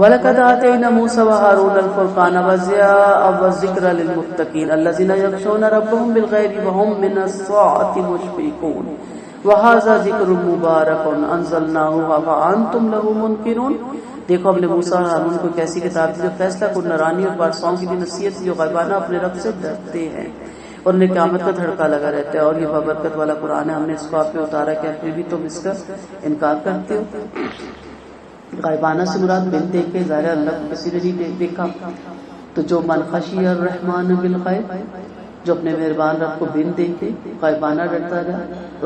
وَلَقَدْ آتَيْنَا مُوسَىٰ وَهَارُونَ الْفُرْقَانَ وَضِيَاءً وَذِكْرًا لِلْمُتَّقِينَ الَّذِينَ يَخْشَوْنَ رَبَّهُم بِالْغَيْبِ وَهُم مِّنَ السَّاعَةِ مُشْفِقُونَ وَهَٰذَا ذِكْرٌ مُّبَارَكٌ أَنزَلْنَاهُ أَفَأَنتُمْ لَهُ مُنكِرُونَ۔ دیکھو ہم نے موسیٰ اور ہارون کو کیسی کتاب دی جو فیصلہ کن نورانی اور بادشاہوں کی بھی نصیحت جو غیبانہ اپنے رب سے ڈرتے ہیں اور انہیں قیامت کا دھڑکا لگا رہتا ہے، اور یہ بابرکت والا قرآن ہے، ہم نے اس کو آپ پہ اتارا کہ پھر بھی تم اس کا انکار کرتے ہو۔ غائبانہ سے مراد بن دیکھ کے، ظاہر اللہ کو کسی نے نہیں دیکھا، تو جو من خشی الرحمن بالغیب، جو اپنے مہربان رب کو بن دیکھتے غائبانہ ڈرتا رہا،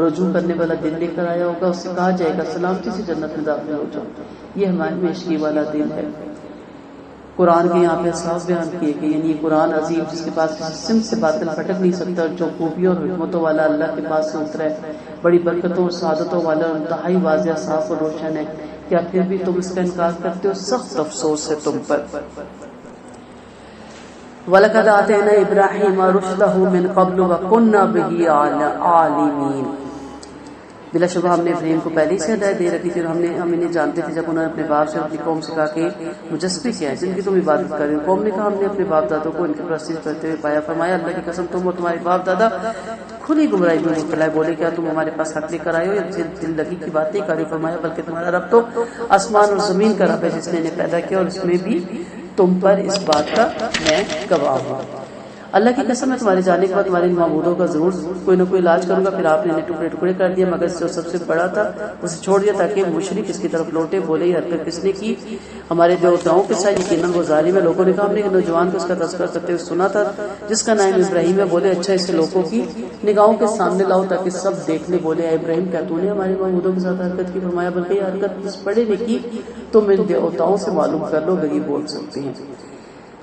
رجوع کرنے والا دن لے کر آیا ہوگا، اس سے کہا جائے گا سلامتی سے جنت میں داخل ہو جاؤ، یہ ہمارے معاشرے والا دن ہے۔ قرآن کے یہاں پہ صاف بیان کیے کہ یعنی یہ قرآن عظیم جس کے پاس کسی سمت سے باطل پھٹک نہیں سکتا، اور جو خوبیوں اور حکمتوں والا اللہ کے پاس سے اترا ہے، بڑی برکتوں اور سعادتوں والا اور انتہائی واضح صاف اور روشن ہے، کیا پھر بھی تم اس کا انکار کرتے ہو؟ سخت افسوس ہے تم پر۔ وَلَقَدْ آتَيْنَا إِبْرَاهِيمَ رُشْدَهُ مِنْ قَبْلُ وَكُنَّا بِهِ عَالِمِينَ۔ بلا شبہ ہم نے ابراہیم کو پہلے سے ہدایت دے رکھی تھی، اور ہم انہیں جانتے تھے جب انہوں نے اپنے باپ سے اپنی قوم سے کہا کہ مجسمے کیا ہے جن کی تم عبادت کر رہے ہو۔ قوم نے کہا ہم نے اپنے باپ دادوں کو ان کی پرستش کرتے ہوئے پایا۔ فرمایا اللہ کی قسم تم اور تمہارے باپ دادا کھلی گمراہی میں مبتلا ہے۔ بولے کیا تم ہمارے پاس حق لے کر آئے ہو یا دل لگی کی باتیں کر رہے ہو؟ فرمایا بلکہ تمہارا رب تو آسمان اور زمین کا رب ہے جس نے انہیں پیدا کیا، اور اس میں بھی تم پر اس بات کا میں گواہ ہوں۔ اللہ کی قسم ہے تمہارے جانے کے بعد تمہارے معبودوں کا ضرور کوئی نہ کوئی علاج کروں گا۔ پھر آپ نے انہیں ٹکڑے ٹکڑے کر دیا، مگر جو سب سے بڑا تھا اسے چھوڑ دیا تاکہ مشرک اس کی طرف لوٹے۔ بولے یہ حرکت کس نے کی؟ ہمارے دیوتاؤں کے ساتھ، یقیناً وہ ظالم ہے۔ لوگوں نے کہا ہم نے ایک نوجوان کو اس کا تذکرہ کرتے ہوئے سنا تھا جس کا نام ابراہیم ہے۔ بولے اچھا اسے لوگوں کی نگاہوں کے سامنے لاؤ تاکہ سب دیکھ لیں۔ بولے اے ابراہیم کیا تو نے ہمارے معبودوں کے ساتھ حرکت کی؟ فرمایا بلکہ یہ حرکت اس بڑے نے کی، تم ان دیوتاؤں سے معلوم کر لو اگر یہ بول سکتے ہیں۔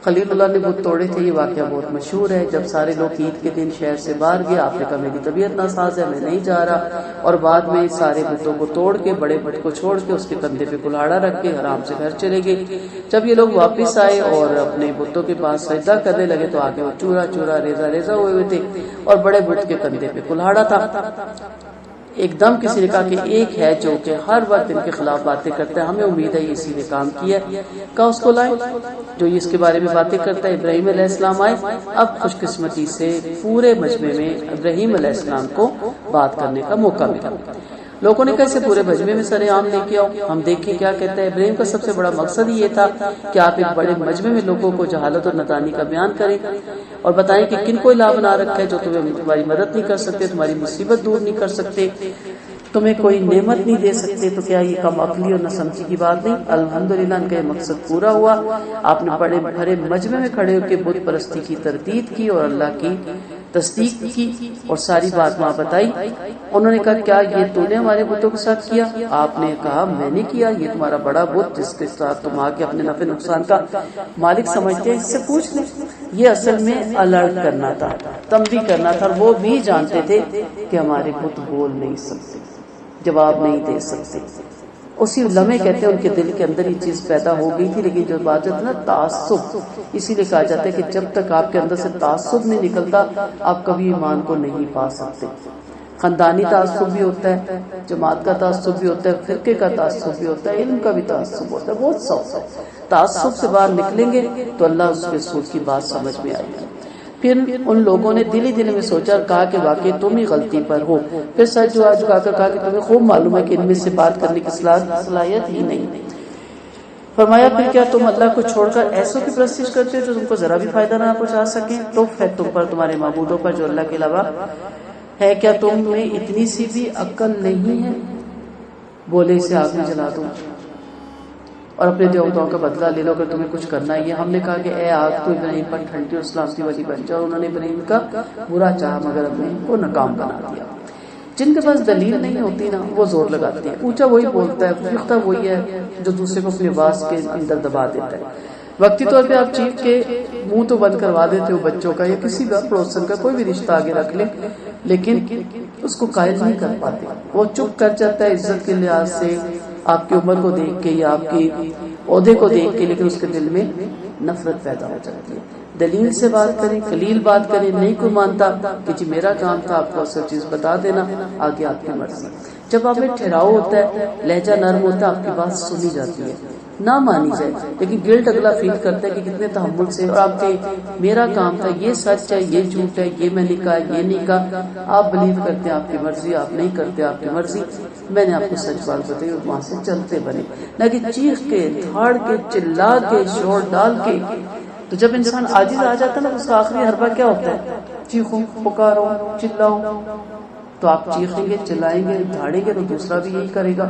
خلیل اللہ نے بت توڑے تھے، یہ واقعہ بہت مشہور ہے۔ جب سارے لوگ عید کے دن شہر سے باہر گئے، آپ نے کہا میری طبیعت ناساز ہے میں نہیں جا رہا، اور بعد میں سارے بتوں کو توڑ کے بڑے بت کو چھوڑ کے اس کے کندھے پہ کلاڑا رکھ کے آرام سے گھر چلے گئے۔ جب یہ لوگ واپس آئے اور اپنے بتوں کے پاس سجدہ کرنے لگے تو آگے وہ چورا چورا ریزہ ریزہ ہوئے تھے اور بڑے بت کے کندھے پہ کلاڑا تھا۔ ایک دم کسی نے کہا کہ ایک ہے جو کہ ہر وقت ان کے خلاف باتیں کرتا ہے، ہمیں امید ہے اسی نے کام کیا ہے، کہا اس کو لائے جو اس کے بارے میں باتیں کرتا ہے۔ ابراہیم علیہ السلام آئے۔ اب خوش قسمتی سے پورے مجمع میں ابراہیم علیہ السلام کو بات کرنے کا موقع ملا۔ لوگوں نے کہا اسے پورے مجمع میں سر عام لے کے آؤ، ہم دیکھیں کیا کہتا ہے۔ ابراہیم کا سب سے بڑا مقصد یہ تھا کہ آپ ایک بڑے مجمع میں لوگوں کو جہالت اور نادانی کا بیان کریں اور بتائیں کہ کن کو الہ بنا رکھا ہے جو تمہاری مدد نہیں کر سکتے، تمہاری مصیبت دور نہیں کر سکتے، تمہیں کوئی نعمت نہیں دے سکتے، تو کیا یہ کم عقلی اور نہ سمجھی کی بات نہیں؟ الحمدللہ ان کا یہ مقصد پورا ہوا۔ آپ نے بڑے بھرے مجمع میں کھڑے ہو کے بت پرستی کی تردید کی اور اللہ کی تصدیق کی اور ساری بات وہاں بتائی۔ انہوں نے کہا کیا یہ تو نے ہمارے بتوں کے ساتھ کیا؟ آپ نے کہا میں نے کیا، یہ تمہارا بڑا بت جس کے ساتھ تم آ کے اپنے نفع نقصان کا مالک سمجھتے ہیں، اس سے پوچھ لیں۔ یہ اصل میں الرٹ کرنا تھا، تنبیہ کرنا تھا، اور وہ بھی جانتے تھے کہ ہمارے بت بول نہیں سکتے، جواب نہیں دے سکتے۔ اسی لمحے کہتے ہیں ان کے دل کے اندر یہ چیز پیدا ہو گئی تھی، لیکن جو بات ہے نا تعصب، اسی لیے کہا جاتا ہے کہ جب تک آپ کے اندر سے تعصب نہیں نکلتا آپ کبھی ایمان کو نہیں پا سکتے۔ خاندانی تعصب بھی ہوتا ہے، جماعت کا تعصب بھی ہوتا ہے، فرقے کا تعصب بھی ہوتا ہے، علم کا بھی تعصب ہوتا ہے، بہت سو تعصب سے باہر نکلیں گے تو اللہ اس کے رسول کی بات سمجھ میں آئے گی۔ پھر ان لوگوں نے دل ہی دل میں سوچا اور کہا کہ واقعی تم ہی غلطی پر ہو۔ پھر سچ جھکا کر کہا کہ تمہیں خوب معلوم ہے کہ ان میں سے بات کرنے کی صلاحیت ہی نہیں۔ فرمایا پھر کیا تم اللہ کو چھوڑ کر ایسوں کی پرستش کرتے ہو جو تم کو ذرا بھی فائدہ نہ پہنچا سکیں؟ تو ہے تم پر تمہارے معبودوں پر جو اللہ کے علاوہ ہے، کیا تم میں اتنی سی بھی عقل نہیں ہے؟ بولے اسے آگ میں جلا دو اور اپنے دیوتاؤں کا بدلہ لے لو اگر تمہیں کچھ کرنا ہی ہے۔ ہم نے کہا کہ اے آگ تو ابراہیم پر ٹھنڈی اور سلامتی والی بن جاؤ۔ انہوں نے ابراہیم کا برا چاہا مگر ابراہیم کو ناکام بنا دیا۔ جن کے پاس دلیل نہیں ہوتی نا وہ زور لگاتے ہیں، اونچا وہی بولتا ہے، فریختہ وہی ہے جو دوسرے کو اپنی آواز کے اندر دبا دیتا ہے۔ وقتی طور پہ آپ چیخ کے منہ تو بند کروا دیتے ہو بچوں کا یا کسی کا پڑوسن کا کوئی بھی رشتہ آگے رکھ لیں، لیکن اس کو قائل نہیں کر پاتے، وہ چپ کر جاتا ہے عزت کے لحاظ سے، آپ کی عمر کو دیکھ کے یا آپ کی عہدے کو دیکھ کے، لیکن اس کے دل میں نفرت پیدا ہو جاتی ہے۔ دلیل سے بات کریں، خلیل بات کریں، نہیں کوئی مانتا کہ جی میرا کام تھا آپ کو اصل چیز بتا دینا، آگے آپ کی مرضی۔ جب آپ میں ٹھہراؤ ہوتا ہے، لہجہ نرم ہوتا ہے، آپ کی بات سنی جاتی ہے، نہ مانی جائے، لیکن گلٹ اگلا فیل کرتا ہے کہ کتنے تحمل سے، اور آپ کے میرا کام تھا، یہ سچ ہے، یہ جھوٹ ہے، یہ میں نے کہا، یہ نہیں کہا، آپ بلیو کرتے ہیں آپ کی مرضی، آپ نہیں کرتے آپ کی مرضی، میں نے آپ کو سچ بات بتائی اور وہاں سے چلتے بنے، نہ کہ چیخ کے دھاڑ کے چلا کے شور ڈال کے۔ تو جب انسان عاجز آ جاتا ہے نا، اس کا آخری حربہ کیا ہوتا ہے؟ چیخو، پکارو، چلاؤ۔ تو آپ چیخیں گے، چلائیں گے، دھاڑیں گے تو دوسرا بھی یہی کرے گا،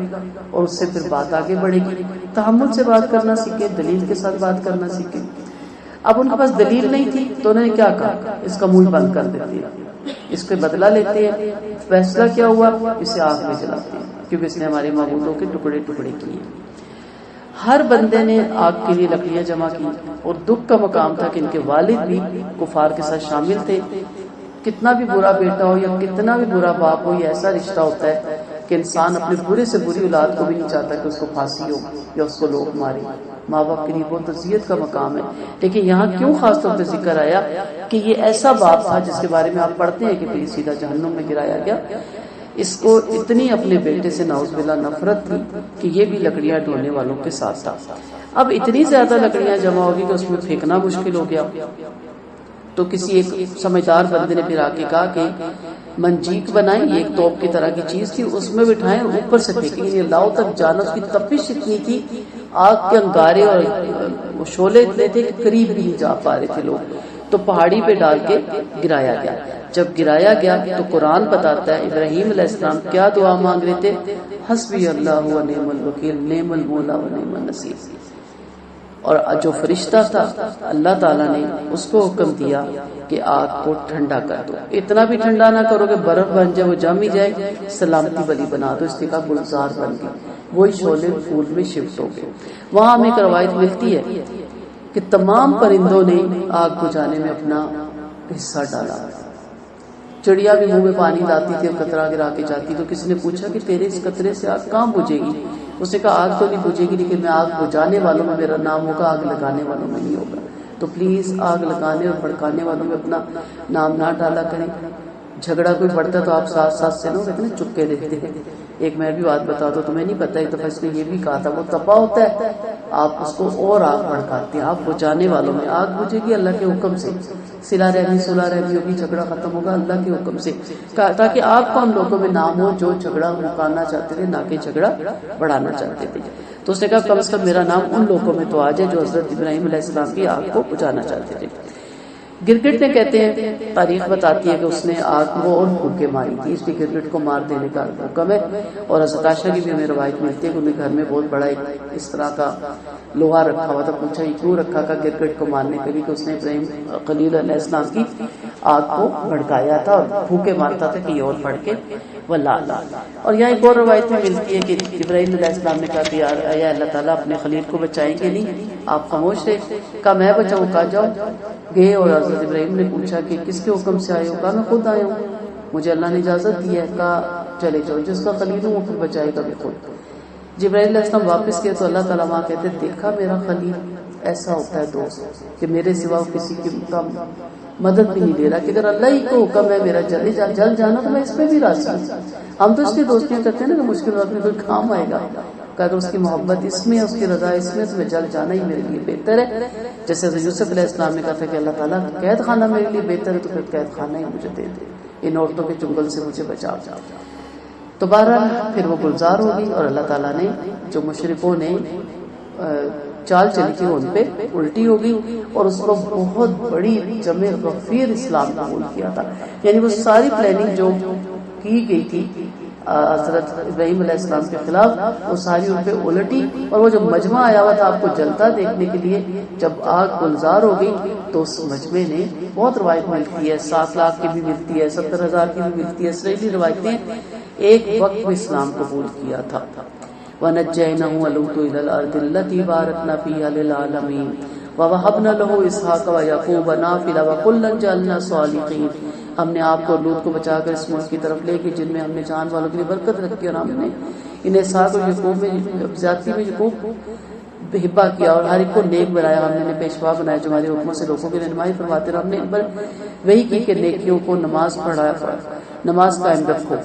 اور اس سے پھر بات آگے بڑھے گی۔ تحمل سے بات کرنا سیکھیں، دلیل کے ساتھ بات کرنا سیکھیں۔ اب ان کے پاس دلیل نہیں تھی تو انہوں نے کیا کہا؟ اس کا منہ بند کر دیتے ہیں، اس کے بدلہ لیتے ہیں۔ فیصلہ کیا ہوا؟ اسے آگ میں جلاتے ہیں، کیونکہ اس نے ہمارے معبودوں کے ٹکڑے ٹکڑے کیے۔ ہر بندے نے آگ کے لیے لکڑیاں جمع کی، اور دکھ کا مقام تھا کہ ان کے والد بھی کفار کے ساتھ شامل تھے۔ کتنا بھی برا بیٹا ہو یا کتنا بھی برا باپ ہو، یہ ایسا رشتہ ہوتا ہے کہ انسان اپنے برے سے بری اولاد کو بھی نہیں چاہتا کہ اس کو پھانسی ہو یا اس کو لوگ مارے۔ ماں باپ کے لیے بہت اذیت کا مقام ہے، لیکن یہاں کیوں خاص طور پہ ذکر آیا کہ یہ ایسا باپ تھا جس کے بارے میں آپ پڑھتے ہیں کہ پھر سیدھا جہنم میں گرایا گیا۔ اس کو اتنی اپنے بیٹے سے نعوذ باللہ نفرت تھی کہ یہ بھی لکڑیاں ڈھونے والوں کے ساتھ تھا۔ اب اتنی زیادہ لکڑیاں جمع ہوگی کہ اس میں پھینکنا مشکل ہو گیا، تو کسی ایک سمجھدار بندے نے پھر آ کے کہا کہ منجیک بنائیں، یہ ایک توپ کی طرح کی چیز تھی، اس میں بٹھائیں اور اوپر سے پھینکیں، یہ لاؤ تک جانا۔ اس کی تپش اتنی تھی، آگ کے انگارے اور شعلے اتنے تھے کہ قریب بھی نہیں جا پا رہے تھے لوگ، تو پہاڑی پہ ڈال کے گرایا گیا۔ جب گرایا گیا تو قرآن بتاتا ہے ابراہیم علیہ السلام کیا دعا مانگ رہے تھے؟ حسبی اللہ و نعم الوکیل، نعم المولا و نعم النصیر۔ اور جو فرشتہ تھا اللہ تعالیٰ نے اس کو حکم دیا کہ آگ کو ٹھنڈا کر دو، اتنا بھی ٹھنڈا نہ کرو کہ برف بن جائے، وہ جم ہی جائے، سلامتی والی بنا دو۔ اس کا گلزار بن گئی، وہی شعلے پھول میں شفٹ ہو گئے۔ وہاں ہمیں ایک روایت ملتی ہے کہ تمام پرندوں نے آگ بجھانے میں اپنا حصہ ڈالا۔ چڑیا بھی منہ میں پانی لاتی تھی اور قطرہ گرا کے جاتی، تو کسی نے پوچھا کہ تیرے اس قطرے سے آگ کہاں بجھے گی؟ اس نے کہا آگ تو نہیں بجھے گی، لیکن میں آگ بجھانے والوں میں میرا نام ہوگا، آگ لگانے والوں میں نہیں ہوگا۔ تو پلیز آگ لگانے اور بھڑکانے والوں میں اپنا نام نہ ڈالا کریں۔ جھگڑا کوئی بڑھتا تو آپ ساتھ ساتھ سے نہ کہتے ہیں چپکے دیکھتے ہیں۔ ایک میں بھی بات بتا دو، تمہیں نہیں پتا، ایک دفعہ اس نے یہ بھی کہا تھا، وہ تپا ہوتا ہے، آپ اس کو اور آگ بھڑکاتے ہیں۔ آپ بجھانے والوں میں آگ بجھے گی اللہ کے حکم سے، صلہ رحمی صلح رحمی ہوگی، جھگڑا ختم ہوگا اللہ کے حکم سے، تاکہ آپ کو ہم لوگوں میں نام ہو جو جھگڑا مکانا چاہتے تھے، نہ کہ جھگڑا بڑھانا چاہتے تھے۔ تو اس نے کہا کم از کم میرا نام ان لوگوں میں تو آ جائے جو حضرت ابراہیم علیہ السلام کی آگ کو بجھانا چاہتے تھے۔ گرگٹ نے کہتے ہیں، تاریخ بتاتی ہے کہ اس نے آگ کو اور پھونکے ماری تھی، اس لیے گرگٹ کو مار دینے کا حکم ہے۔ اور حضرت عائشہ کی بھی ہمیں روایت ملتی ہے کہ انہیں گھر میں بہت بڑا ایک اس طرح کا لوہا رکھا ہوا تھا، پوچھا یہ کیوں رکھا کا گرگٹ کو مارنے کے لیے، کہ اس نے ابراہیم خلیل علیہ السلام کی آگ کو بھڑکایا تھا اور پھونکے مارتا تھا کہ یہ اور بھڑکے واللہ۔ اور یہاں ایک اور روایت میں ملتی ہے کہ ابراہیم علیہ السلام نے کہا کہ یا اللہ تعالیٰ اپنے خلیل کو بچائیں گے نہیں؟ آپ خاموش رہے، کہا میں بچاؤں، کہا جاؤ گئے۔ اور حضرت ابراہیم نے پوچھا کہ کس کے حکم سے آئے ہو؟ کہا میں خود آیا ہوں، مجھے اللہ نے اجازت دی ہے۔ کہا چلے جاؤ، جس کا خلیل ہوں وہ پھر بچائے گا بھی خود۔ جبرائیل علیہ السلام واپس گئے تو اللہ تعالیٰ وہاں کہتے دیکھا میرا خلیل ایسا ہوتا ہے دوست کہ میرے سوا کسی کی مدد بھی نہیں دے رہا، کہ اگر اللہ ہی کو حکم ہے میرا جل جانا تو میں اس پہ بھی راضی ہوں۔ ہم تو اس کی دوستیاں کرتے ہیں نا کہ مشکل وقت میں کوئی کام آئے گا، کہ اگر اس کی محبت اس میں، اس کی رضا اس میں، تو میں جل جانا ہی میرے لیے بہتر ہے۔ جیسے حضرت یوسف علیہ السلام نے کہا تھا کہ اللہ تعالیٰ قید خانہ میرے لیے بہتر ہے، تو پھر قید خانہ ہی مجھے دے دے، ان عورتوں کے چنگل سے مجھے بچا جا۔ تو بہرحال پھر وہ گلزار ہو گئی، اور اللہ تعالیٰ نے جو مشرکوں نے چال چلی تھی ان پہ الٹی ہو گئی، اور اس کو بہت بڑی جمع غفیر اسلام قبول کیا تھا۔ یعنی وہ ساری پلاننگ جو کی گئی تھی حضرت ابراہیم علیہ السلام کے خلاف، وہ ساری ان پہ الٹی، اور وہ جو مجمع آیا ہوا تھا آپ کو جلتا دیکھنے کے لیے، جب آگ گلزار ہو گئی تو اس مجمع نے، بہت روایت ملتی ہے 7 لاکھ کی بھی ملتی ہے، 70,000 کی بھی ملتی ہے، اسرائیلی روایتیں، ایک وقت میں اسلام قبول کیا تھا۔ وَنَجَّيْنَاهُ وَلُوطًا إِلَى الْأَرْضِ الَّتِي بَارَكْنَا فِيهَا لِلْعَالَمِينَ وَوَهَبْنَا لَهُ إِسْحَاقَ وَيَعْقُوبَ نَافِلَةً وَكُلًّا جَعَلْنَا صَالِحِينَ۔ ہم نے آپ کو لوط کو بچا کر اس ملک کی طرف لے گئے جن میں ہم نے جان والوں کے لیے برکت رکھی، اور ہم نے انہیں اسحاق اور یعقوب میں زیادتی میں یعقوب ہبہ کیا، اور ہر ایک کو نیک بنایا، ہم نے انہیں پیشوا بنایا جو ہمارے حکموں سے لوگوں کی رہنمائی فرماتے، اور ہم نے وہی کی کہ نیکیوں کو نماز پڑھایا، نماز قائم رکھو۔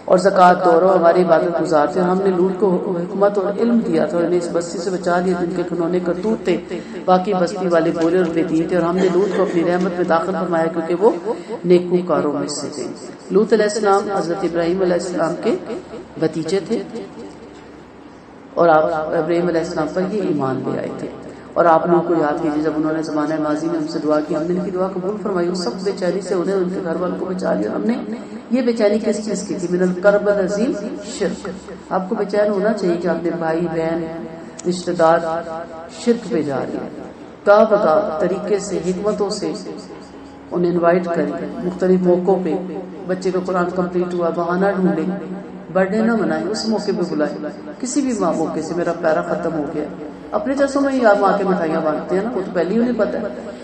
اور زکوٰۃ دو اور ہماری عبادت گزار تھے. ہم نے لوط کو حکمت اور علم دیا تھا اور انہیں اس بستی سے بچا لیا جن کے گھنونے کرتوت تھے. باقی بستی والے بولے اور بے دین تھے اور ہم نے لوط کو اپنی رحمت میں داخل فرمایا کیونکہ وہ نیکوکاروں میں سے تھے. لوط علیہ السلام حضرت ابراہیم علیہ السلام کے بھتیجے تھے اور آپ ابراہیم علیہ السلام پر یہ ایمان لے آئے تھے. اور آپ لوگوں کو یاد کیجیے جب انہوں نے زمانہ ماضی میں ہم سے دعا کی, ہم نے ان کی دعا قبول فرمائی. اس سب بے چینی سے انہیں ان کے گھر والوں کو بچا لیا. ہم نے یہ بے چینی کس چیز کی تھی؟ من الکرب العظیم شرک. آپ کو بے چین ہونا چاہیے کہ اپنے بھائی بہن رشتہ دار شرک پہ جا رہے ہیں. کا بتا طریقے سے حکمتوں سے انہیں انوائٹ کریں, مختلف موقعوں پہ. بچے کا قرآن کمپلیٹ ہوا, بہانہ ڈھونڈیں, برتھ ڈے نہ منائیں, اس موقع پہ بلائیں. کسی بھی موقع سے میرا پیرا ختم ہو گیا, اپنے جیسوں میں ہی آپ ماں کے مٹھائیاں باندھتے ہیں نا, وہ تو پہلے ہی انہیں پتہ ہے.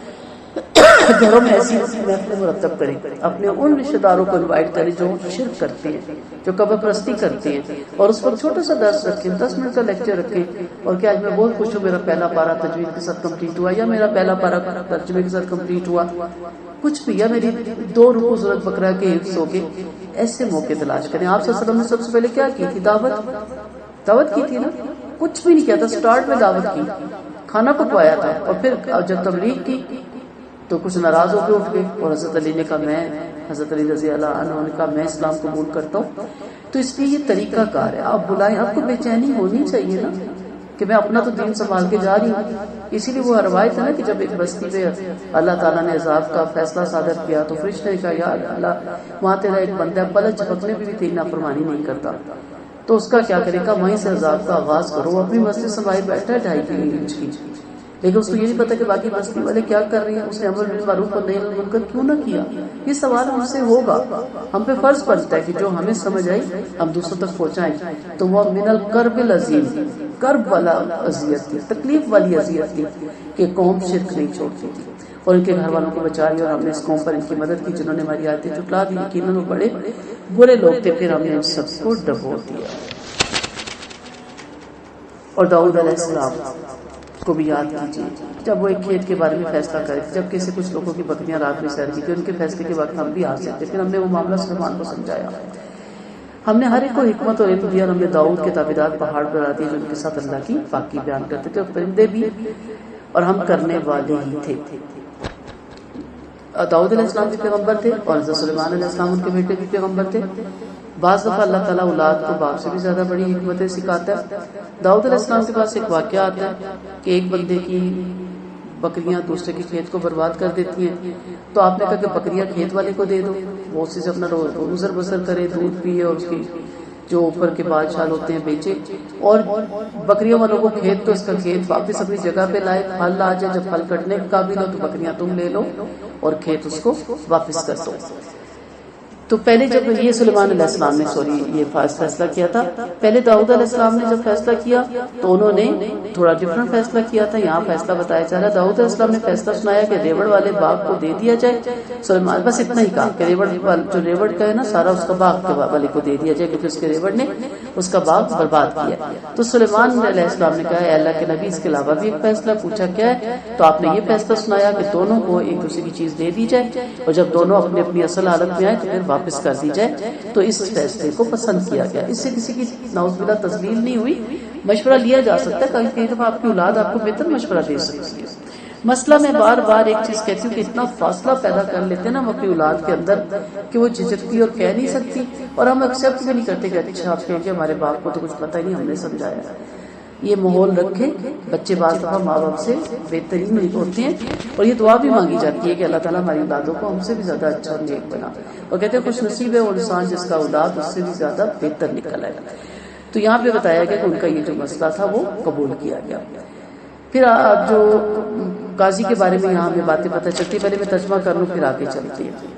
گھروں میں ایسی محفلیں مرتب کریں, اپنے ان رشتہ داروں کو انوائٹ کریں جو شرک کرتے ہیں, جو قبر پرستی کرتے ہیں, اور اس پر چھوٹا سا درس رکھیں, 10 منٹ کا لیکچر رکھیں. اور کہ آج میں بہت خوش ہوں, میرا پہلا پارا تجوید کے ساتھ کمپلیٹ ہوا, یا میرا پہلا پارا ترجمے کے ساتھ کمپلیٹ ہوا, کچھ بھی, یا میری 2 رکوع سورۃ بقرہ کے حفظ ہو گئے. ایسے موقع تلاش کریں. آپ صلی اللہ علیہ وسلم نے سب سے پہلے کیا کی تھی؟ دعوت کی تھی نا. کچھ بھی نہیں کیا تھا, سٹارٹ میں دعوت کی, کھانا پکوایا تھا, اور پھر جب تبلیغ کی تو کچھ ناراض ہو کے اٹھ گئے. اور حضرت علی نے کہا حضرت علی رضی اللہ عنہ نے کہا میں اسلام قبول کرتا ہوں. تو اس لیے یہ طریقہ کار ہے, آپ بلائیں. آپ کو بے چینی ہونی چاہیے نا کہ میں اپنا تو دین سنبھال کے جا رہی ہوں. اسی لیے وہ روایت ہے نا کہ جب ایک بستی پہ اللہ تعالیٰ نے عذاب کا فیصلہ صادر کیا تو فرشتے نے کہا یا اللہ وہاں تیرا ایک بندہ پلک جھپکنے بھی تیری نافرمانی نہیں کرتا, تو اس کا کیا کرے گا؟ وہیں سے عذاب کا آغاز کرو. وہ اپنی مسجد سنبھال بیٹھا ہے 2.5 انچ کی, لیکن اس کو یہ نہیں پتا کہ باقی بستی والے کیا کر رہے ہیں. اس نے امر بالمعروف اور نہی عن المنکر کیوں نہ کیا؟ یہ سوال ہم سے ہوگا. ہم پہ فرض بنتا ہے کہ جو ہمیں سمجھ آئی ہم دوسروں تک پہنچائیں. تو وہ من الکرب العظیم, کرب والا اذیت تھی, تکلیف والی اذیت تھی کہ قوم شرک نہیں چھوڑتی تھی اور ان کے گھر والوں کو بچا لیا. اور ہم نے اس قوم پر ان کی مدد کی جنہوں نے ہماری آیتیں جھٹلا دی. یقیناً وہ بڑے برے لوگ تھے. پھر ہم نے ان سب کو ڈبو دیا. اور داؤد علیہ السلام کو بھی یاد کیجیے جب وہ ایک کھیت کے بارے میں فیصلہ کرے تھے, جب کسی کچھ لوگوں کی بکریاں رات میں سیر کی تھی. ان کے فیصلے کے وقت ہم بھی آ سکتے, پھر ہم نے وہ معاملہ سلیمان کو سمجھایا. ہم نے ہر ایک کو حکمت اور علم دیا. اور ہم نے داؤد کے تابعدار پہاڑ بنا دیے جو ان کے ساتھ اللہ کی پاکی بیان کرتے تھے, اور پرندے بھی, اور ہم کرنے والے ہی تھے. داؤد علیہ السلام بھی پیغمبر تھے اور حضرت سلیمان علیہ السلام ان کے بیٹے بھی پیغمبر تھے. بعض دفعہ اللہ تعالیٰ اولاد کو باپ سے بھی زیادہ بڑی حکمتیں سکھاتا ہے. داؤد علیہ السلام کے پاس ایک واقعہ آتا ہے کہ ایک بندے کی بکریاں دوسرے کے کھیت کو برباد کر دیتی ہیں. تو آپ نے کہا کہ بکریاں کھیت والے کو دے دو, وہ اسی سے اپنا گزر بسر کرے, دودھ پیے اور اس کی جو اوپر کے بال شال ہوتے ہیں بیچے. اور بکریوں والوں کو کھیت, تو اس کا کھیت واپس اپنی جگہ پہ لائے, پھل آ جائے, جب پھل کٹنے کے قابل ہو تو بکریاں تم لے لو اور کھیت اس کو واپس کر دو. تو پہلے جب یہ سلیمان علیہ السلام نے یہ فیصلہ کیا تھا, پہلے داؤد علیہ السلام نے جب فیصلہ کیا تو انہوں نے تھوڑا ڈفرنٹ فیصلہ کیا تھا. یہاں فیصلہ بتایا جا رہا ہے, داؤد علیہ السلام نے فیصلہ سنایا کہ ریوڑ والے باغ کو دے دیا جائے. سلیمان بس اتنا ہی کہا کہ ریوڑ کا ہے نا سارا اس کا باغ کے والے کو دے دیا جائے کیونکہ اس کے ریوڑ نے اس کا باغ برباد کیا. تو سلیمان علیہ السلام نے کہا اے اللہ کے نبی, اس کے علاوہ بھی ایک فیصلہ. پوچھا کیا ہے؟ تو آپ نے یہ فیصلہ سنایا کہ دونوں کو ایک دوسرے کی چیز دے دی جائے, اور جب دونوں اپنی اپنی اصل حالت میں آئے تو پھر واپس کر دی جائے. تو اس فیصلے کو پسند کیا گیا. اس سے کسی کی نعوذ باللہ تذلیل نہیں ہوئی. مشورہ لیا جا سکتا ہے, کئی دفعہ آپ کی اولاد آپ کو بہتر مشورہ دے سکتی ہے. مسئلہ میں بار بار ایک چیز کہتی ہوں کہ اتنا فاصلہ پیدا کر لیتے ہیں نا ہم اپنی اولاد کے اندر کہ وہ جھجکتی اور کہہ نہیں سکتی, اور ہم ایکسیپٹ بھی نہیں کرتے کہ اچھا آپ کہیں کہ ہمارے باپ کو تو کچھ پتہ ہی نہیں, ہم نے سمجھایا. یہ ماحول رکھیں. بچے بعض دفعہ ماں باپ سے بہترین ہوتے ہیں, اور یہ دعا بھی مانگی جاتی ہے کہ اللہ تعالیٰ ہماری اولادوں کو ہم سے بھی زیادہ اچھا اور نیک بنا. اور کہتے ہیں خوش نصیب ہے وہ انسان جس کا اولاد اس سے بھی زیادہ بہتر نکل آئے. تو یہاں پہ بتایا گیا کہ ان کا یہ جو مسئلہ تھا وہ قبول کیا گیا. پھر جو قاضی کے بارے میں یہاں ہمیں باتیں پتہ چلتی, پہلے میں ترجمہ کر لوں پھر آگے چلتی ہے.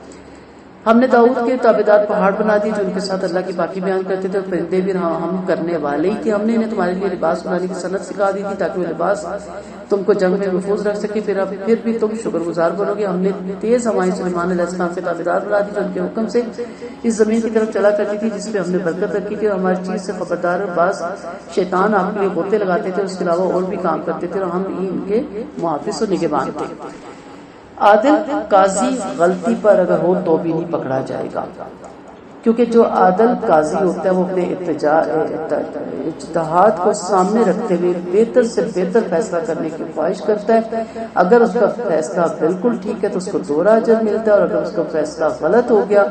ہم نے داؤد کے تابعدار پہاڑ بنا دیے جو ان کے ساتھ اللہ کی پاکی بیان کرتے تھے, اور پرندے بھی ہم کرنے والے ہی تھے. ہم نے انہیں تمہارے لیے لباس بنانے کی صنعت سکھا دی تھی تاکہ وہ لباس تم کو جنگ میں محفوظ رکھ سکے. پھر بھی تم شکر گزار بنو گے. ہم نے تیز ہوائیں سلیمان علیہ السلام کے تابعدار بنا دی جو ان کے حکم سے اس زمین کی طرف چلا کرتی تھی جس پہ ہم نے برکت رکھی تھی, اور ہماری چیز سے خبردار. اور بعض شیطان آپ کے لیے غوطے لگاتے تھے, اس کے علاوہ اور بھی کام کرتے تھے, اور ہم ان کے محافظ و نگہبان تھے. عادل قاضی غلطی پر اگر ہو تو بھی نہیں پکڑا جائے گا. کیونکہ جو عادل قاضی ہوتا ہے وہ اپنے اجتہاد کو سامنے رکھتے ہوئے بہتر سے بہتر فیصلہ کرنے کی خواہش کرتا ہے. اگر اس کا فیصلہ بالکل ٹھیک ہے تو اس کو 2 اجر ملتا ہے، اور اگر اس کا فیصلہ غلط ہو گیا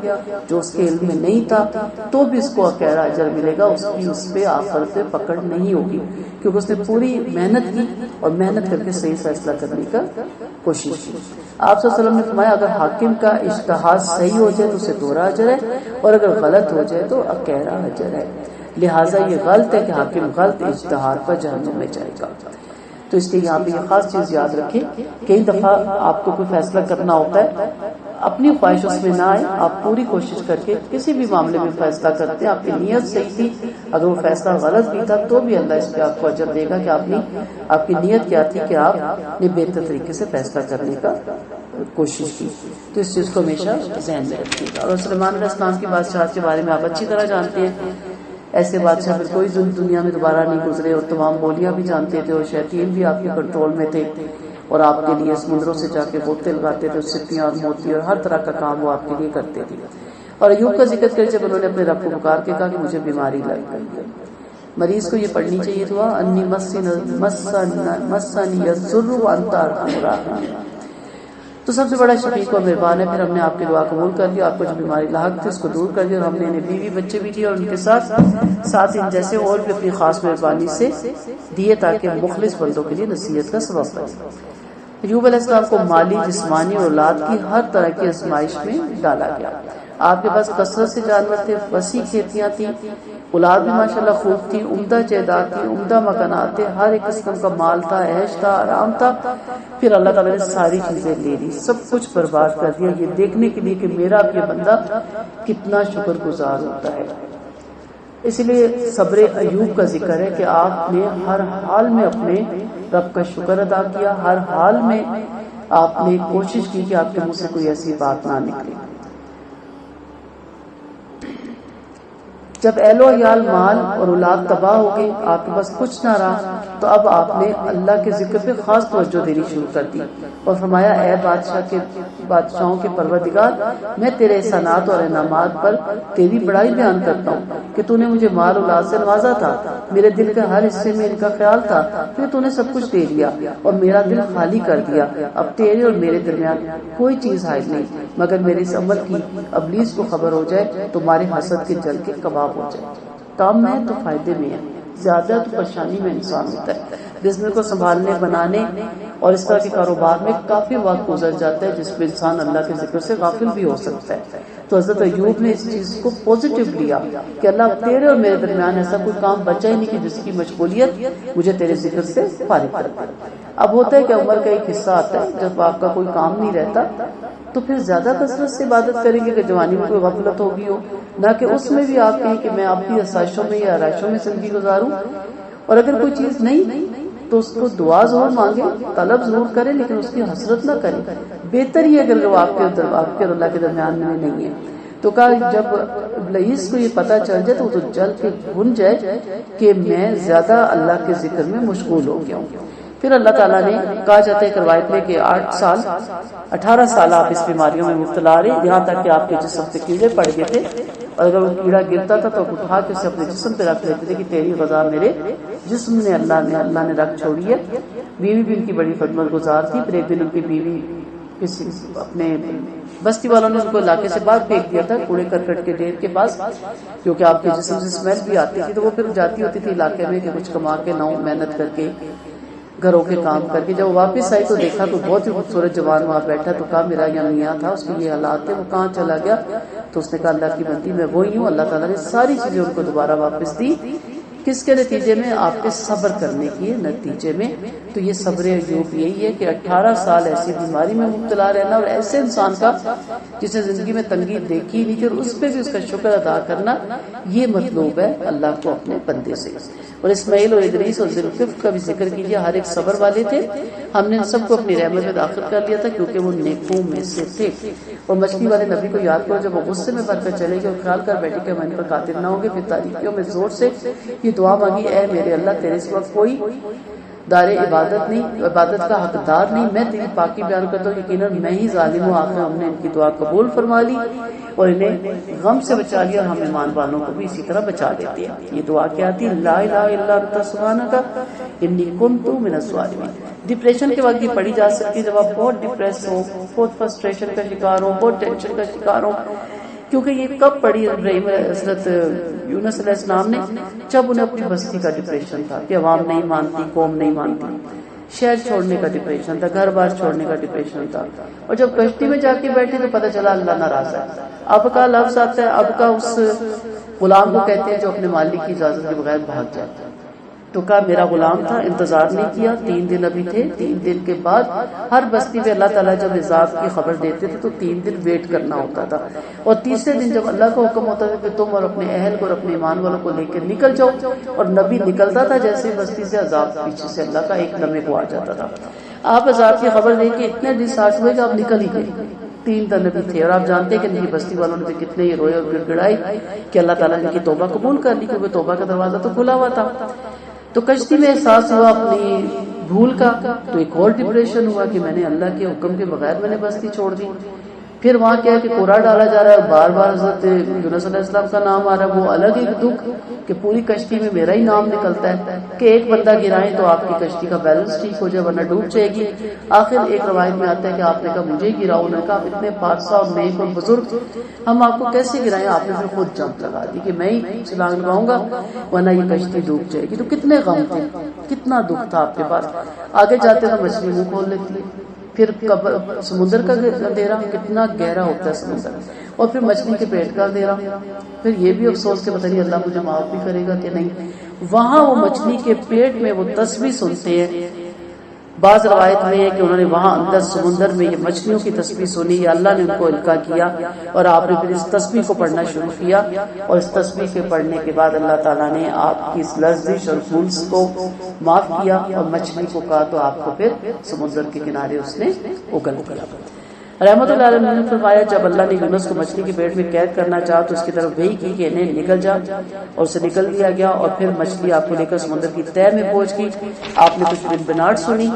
جو اس کے علم میں نہیں تھا تو بھی اس کو 11 اجر ملے گا. اس پہ آخرت پہ پکڑ نہیں ہوگی، کیونکہ اس نے پوری محنت کی اور محنت کر کے صحیح فیصلہ کرنے کا کوشش کی. آپ صلی اللہ علیہ وسلم نے فرمایا اگر حاکم کا اجتہاد صحیح ہو جائے تو اسے 2 اجر ہے، اور اگر غلط ہو جائے تو 11 اجر ہے. لہٰذا یہ غلط ہے کہ حاکم غلط اجتہاد پر جہنم میں جائے گا. تو اس لیے یہاں پہ یہ خاص چیز یاد رکھیں، کئی دفعہ آپ کو کوئی فیصلہ کرنا ہوتا ہے، اپنی خواہش اس میں نہ آئے، آپ پوری کوشش کر کے کسی بھی معاملے میں فیصلہ کرتے ہیں، آپ کی نیت صحیح تھی، اگر وہ فیصلہ غلط بھی تھا تو بھی اللہ اس پہ آپ کو اجر دے گا کہ آپ کی نیت کیا تھی کہ آپ نے بہتر طریقے سے فیصلہ کرنے کا کوشش کی. تو اس چیز کو ہمیشہ ذہن میں رکھیے گا. اور سلیمان علیہ السلام کی بادشاہت کے بارے میں آپ اچھی طرح جانتے ہیں، ایسے بادشاہ پھر کوئی دنیا میں دوبارہ نہیں گزرے، اور تمام بولیاں بھی جانتے تھے، اور شیاطین بھی آپ کے کنٹرول میں تھے، اور آپ کے لیے سمندروں سے جا کے بوتے لگاتے تھے، سپیاں اور موتی اور ہر طرح کا کام وہ آپ کے لیے کرتے تھے. اور ایوب کا ذکر کرے جب انہوں نے اپنے رب کو پکار کے کہا کہ مجھے بیماری لگ گئی ہے. مریض کو یہ پڑھنی چاہیے دعا انی مسنی الضر وانت ارحم الراحمین. تو سب سے بڑا شفیق اور مہربان ہے. پھر ہم نے آپ کی دعا قبول کر لیا، آپ کو جو بیماری لاحق تھی اس کو دور کر دیا، اور ہم نے انہیں بیوی بچے بھی دیے اور ان کے ساتھ ان جیسے اور بھی اپنی خاص مہربانی سے دیے تاکہ مخلص بندوں کے لیے نصیحت کا سبب بنے. ایوب علیہ السلام کو مالی، جسمانی اور اولاد کی ہر طرح کی آزمائش میں ڈالا گیا. آپ کے پاس کثرت سے جانور تھے، وسیع کھیتیاں تھیں، اولاد بھی ماشاءاللہ خوب تھی، عمدہ جائیداد تھی، عمدہ مکانات تھے، ہر ایک قسم کا مال تھا، عیش تھا، آرام تھا. پھر اللہ تعالیٰ نے ساری چیزیں لے لی، سب کچھ برباد کر دیا، یہ دیکھنے کے لیے کہ میرا یہ بندہ کتنا شکر گزار ہوتا ہے. اس لیے صبر ایوب کا ذکر ہے کہ آپ نے ہر حال میں اپنے رب کا شکر ادا کیا، ہر حال میں آپ نے کوشش کی کہ آپ کے منہ سے کوئی ایسی بات نہ نکلے. جب اہل و عیال، مال اور اولاد تباہ ہو گئی، آپ کے پاس کچھ نہ رہا، تو اب آپ نے اللہ کے ذکر پہ خاص توجہ دینی شروع کر دی اور فرمایا اے بادشاہوں کے پروردگار، میں تیرے احسانات اور انعامات پر تیری بڑائی بیان کرتا ہوں کہ تو نے مجھے مال اولاد سے نوازا تھا، میرے دل کے ہر حصے میں ان کا خیال تھا، پھر تو نے سب کچھ دے دیا اور میرا دل خالی کر دیا. اب تیرے اور میرے درمیان کوئی چیز حائل نہیں، مگر میرے اس عمل کی ابلیس کو خبر ہو جائے تو ہمارے حسد کے جل کے کباب ہو جائے. کام میں تو فائدے میں ہے، زیادہ تو پریشانی میں انسان ہوتا ہے. بزنس کو سنبھالنے، بنانے اور اس طرح کے کاروبار میں کافی وقت گزر جاتا ہے جس میں انسان اللہ کے ذکر سے غافل بھی ہو سکتا ہے. تو حضرت ایوب نے اس چیز کو پازیٹیو لیا کہ اللہ تیرے اور میرے درمیان ایسا کوئی کام بچا ہی نہیں کہ جس کی مشغولیت مجھے تیرے ذکر سے فارغ کر دے. اب ہوتا ہے کہ عمر کا ایک حصہ آتا ہے جب آپ کا کوئی کام نہیں رہتا تو پھر زیادہ کثرت سے عبادت کریں گے کہ جوانی میں کوئی غفلت ہوگی ہو، نہ کہ اس میں بھی آپ کہیں کہ میں اپنی آسائشوں میں یا آرائشوں میں زندگی گزاروں. اور اگر کوئی چیز نہیں تو اس کو دعا ضرور مانگے، طلب ضرور کرے، لیکن اس کی حسرت نہ کرے. بہتر ہی اگر وہ آپ کے اللہ کے درمیان میں نہیں ہے. تو کہا جب ابلیس کو یہ پتہ چل جائے تو وہ تو جل کے بھن جائے کہ میں زیادہ اللہ کے ذکر میں مشغول ہو گیا ہوں. پھر اللہ تعالیٰ نے کہا جاتا ہے کہ روایت میں کہ 18 سال آپ اس بیماریوں میں مبتلا رہے، یہاں تک کہ آپ کے جسم پہ کیڑے پڑ گئے تھے، اور اگر وہ کیڑا گرتا تھا تو اٹھا کے اسے اپنے جسم پہ رکھ لیتے تھے کہ تیری غذا میرے جسم نے اللہ نے رکھ چھوڑی ہے. بیوی بھی ان کی بڑی خدمت گزار تھی. پھر ایک دن ان کی بیوی اپنے بستی والوں نے ان کو علاقے سے باہر پھینک دیا تھا کوڑے کرکٹ کے ڈھیر کے پاس، کیونکہ آپ کے جسم سے اسمیل بھی آتی تھی. تو وہ پھر جاتی ہوتی تھی علاقے میں کہ کچھ کما کے لاؤں، محنت کر کے گھروں کے کام کر کے. جب وہ واپس آئی تو دیکھا تو بہت ہی خوبصورت جوان وہاں بیٹھا. تو کہا میرا یہاں میاں تھا، اس کے یہ حالات تھے، وہ کہاں چلا گیا؟ تو اس نے کہا اللہ کی بندی میں وہی ہوں. اللہ تعالیٰ نے ساری چیزیں ان کو دوبارہ واپس دی. کس کے نتیجے میں؟ آپ کے صبر کرنے کے نتیجے میں. تو یہ صبر ایوب یہی ہے کہ 18 سال ایسی بیماری میں مبتلا رہنا، اور ایسے انسان کا جس نے زندگی میں تنگی دیکھی نہیں تھی اور اس پہ بھی اس کا شکر ادا کرنا، یہ مطلوب ہے اللہ کو اپنے بندے سے. اور اسماعیل اور ادریس اور ذوالکفل کا بھی ذکر کیجیے، ہر ایک صبر والے تھے. ہم نے ان سب کو اپنی رحمت میں داخل کر لیا تھا کیونکہ وہ نیکوں میں سے تھے. اور مچھلی والے نبی کو یاد کرو جب وہ غصے میں بھر کر چلے گئے اور خیال کر بیٹھے کہ ہم ان پر قاتل نہ ہوں گے، پھر تاریکیوں میں زور سے یہ دعا مانگی، اے میرے اللہ تیرے سوا کوئی دار عبادت نہیں، عبادت کا حقدار نہیں، میں تیری پاکی بیان کرتا ہوں، یقیناً میں ہی ظالم ہوں۔ آخر ہم نے ان کی دعا قبول فرما لی اور انہیں غم سے بچا لیا، اور ہم ایمان والوں کو بھی اسی طرح بچا لیتے ہیں۔ یہ دعا کیا تھی؟ لا الہ الا انت سبحانک انی کنت من الظالمین۔ ڈپریشن کے وقت بھی پڑھی جا سکتی ہے، جب آپ بہت ڈپریس ہو، بہت فرسٹریشن کا شکار ہو، بہت ٹینشن کا شکار ہو، کیونکہ یہ کب پڑھی ابراہیم حضرت یونس علیہ السلام نے؟ جب انہیں اپنی بستی کا ڈپریشن تھا کہ عوام نہیں مانتی، قوم نہیں مانتی، شہر چھوڑنے کا ڈپریشن تھا، گھر بار چھوڑنے کا ڈپریشن تھا، اور جب کشتی میں جا کے بیٹھے تو پتہ چلا اللہ ناراض ہے۔ اب کا لفظ آتا ہے، اب کا اس غلام کو کہتے ہیں جو اپنے مالک کی اجازت کے بغیر بھاگ جاتا ہے۔ تو کہا میرا غلام تھا، انتظار نہیں کیا، 3 دن ابھی تھے، 3 دن کے بعد ہر بستی میں اللہ تعالیٰ جب عذاب کی خبر دیتے تھے تو 3 دن ویٹ کرنا ہوتا تھا، اور تیسرے دن جب اللہ کا حکم ہوتا تھا کہ تم اور اپنے اہل کو اور اپنے ایمان والوں کو لے کے نکل جاؤ، اور نبی نکلتا تھا جیسے بستی سے عذاب پیچھے سے اللہ کا ایک لمحے کو آ جاتا تھا۔ آپ عذاب کی خبر دے کے اتنے دن ساتھ ہوئے کہ آپ نکل ہی گئے، 3 دن نبی تھے، اور آپ جانتے ہیں کہ ان کی بستی والوں نے کتنے ہی روئے اور گڑ گڑائی کہ اللہ تعالیٰ نے ان کی توبہ قبول کر لی، کیونکہ توبہ کا دروازہ تو کھلا ہوا تھا۔ تو کشتی میں احساس ہوا اپنی بھول کا، تو ایک اور ڈپریشن ہوا کہ میں نے اللہ کے حکم کے بغیر میں نے بستی چھوڑ دی۔ پھر وہاں کیا ہے کہ کوڑا ڈالا جا رہا ہے، اور بار بار حضرت یونس علیہ السلام کا نام آ رہا ہے، وہ الگ ایک دکھ کہ پوری کشتی میں میرا ہی نام نکلتا ہے کہ ایک بندہ گرائیں تو آپ کی کشتی کا بیلنس ٹھیک ہو جائے ورنہ ڈوب جائے گی۔ آخر ایک روایت میں آتا ہے کہ آپ نے کہا مجھے گراؤ، نے کہا آپ اتنے پادشاہ اور نیک اور بزرگ، ہم آپ کو کیسے گرائیں؟ آپ نے پھر خود جمپ لگا دی کہ میں ہی چھلانگ لگاؤں گا ورنہ یہ کشتی ڈوب جائے گی۔ تو کتنے غم تھے، کتنا دکھ تھا آپ کے پاس۔ آگے جاتے تو مچھلی منہ کھول لیتی ہے، پھر سمندر کا اندھیرا، کتنا گہرا ہوتا ہے سمندر، اور پھر مچھلی کے پیٹ کا اندھیرا، پھر یہ بھی افسوس کہ پتہ نہیں اللہ مجھے معاف بھی کرے گا کہ نہیں۔ وہاں وہ مچھلی کے پیٹ میں وہ تسبیح سنتے ہیں، بعض روایت میں ہے کہ انہوں نے وہاں اندر سمندر میں یہ مچھلیوں کی تسبیح سنی، یا اللہ نے ان کو القا کیا، اور آپ نے پھر اس تسبیح کو پڑھنا شروع کیا، اور اس تسبیح کے پڑھنے کے بعد اللہ تعالیٰ نے آپ کی اس لرزش اور پھولس کو معاف کیا، اور مچھلی کو کہا تو آپ کو پھر سمندر کے کنارے اس نے اگل کیا۔ رحمت اللہ علیہ نے فرمایا جب اللہ نے یونس کو مچھلی کے پیٹ میں قید کرنا چاہا تو اس کی طرف وحی کی کہ انہیں نکل جا، اور اسے نکل دیا گیا، اور پھر مچھلی آپ کو لے کر سمندر کی تہہ میں پہنچ گئی۔ آپ نے کچھ بنبناہٹ سنی،